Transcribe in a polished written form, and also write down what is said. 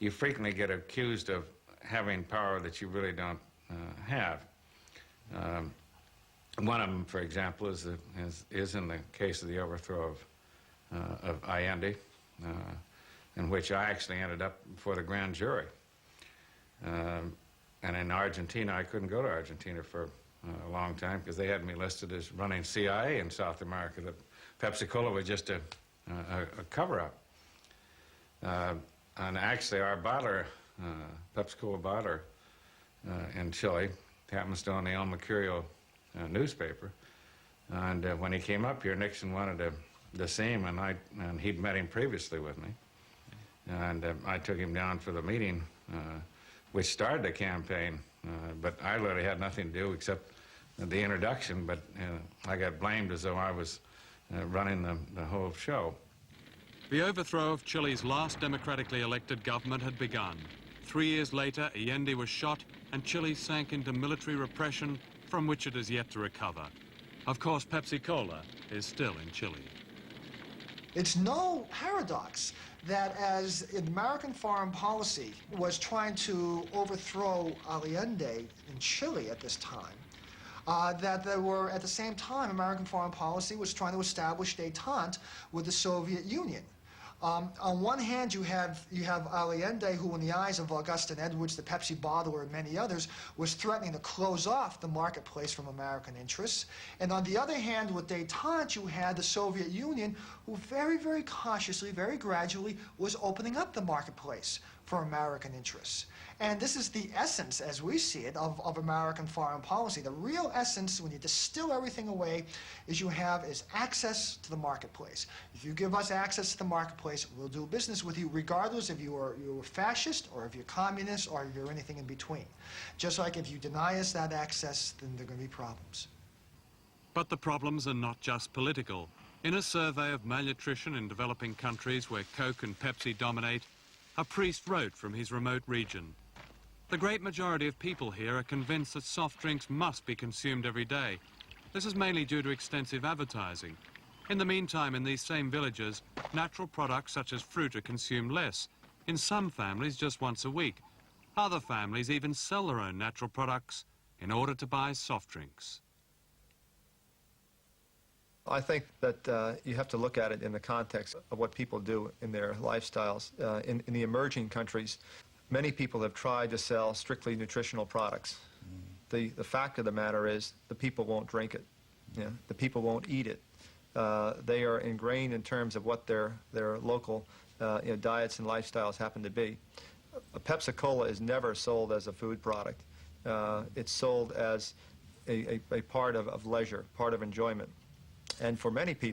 you frequently get accused of having power that you really don't have. One of them, for example, is in the case of the overthrow of Allende, in which I actually ended up before the grand jury. And in Argentina, I couldn't go to Argentina for a long time because they had me listed as running CIA in South America. That Pepsi Cola was just a cover-up. And actually, our bottler, Pepsi Cola bottler in Chile, happens to own the El Mercurio newspaper. And when he came up here, Nixon wanted to see him, and he'd met him previously with me. And I took him down for the meeting, which started the campaign, but I literally had nothing to do except the introduction, but I got blamed as though I was running the whole show. The overthrow of Chile's last democratically elected government had begun. 3 years later, Allende was shot, and Chile sank into military repression from which it is yet to recover. Of course, Pepsi Cola is still in Chile. It's no paradox that as American foreign policy was trying to overthrow Allende in Chile at this time, that there were, at the same time, American foreign policy was trying to establish détente with the Soviet Union. On one hand, you have Allende, who in the eyes of Augustin Edwards, the Pepsi bottler, and many others, was threatening to close off the marketplace from American interests. And on the other hand, with détente, you had the Soviet Union, who very, very cautiously, very gradually, was opening up the marketplace for American interests. And this is the essence, as we see it, of American foreign policy. The real essence, when you distill everything away, is access to the marketplace. If you give us access to the marketplace, we'll do business with you, regardless if you're fascist, or if you're communist, or if you're anything in between. Just like if you deny us that access, then there are going to be problems. But the problems are not just political. In a survey of malnutrition in developing countries where Coke and Pepsi dominate, a priest wrote from his remote region. The great majority of people here are convinced that soft drinks must be consumed every day. This is mainly due to extensive advertising. In the meantime, in these same villages, natural products such as fruit are consumed less. In some families, just once a week. Other families even sell their own natural products in order to buy soft drinks. I think that you have to look at it in the context of what people do in their lifestyles. In the emerging countries, many people have tried to sell strictly nutritional products. The fact of the matter is the people won't drink it. Yeah? The people won't eat it. They are ingrained in terms of what their local diets and lifestyles happen to be. A Pepsi Cola is never sold as a food product. It's sold as a part of leisure, part of enjoyment. And for many people,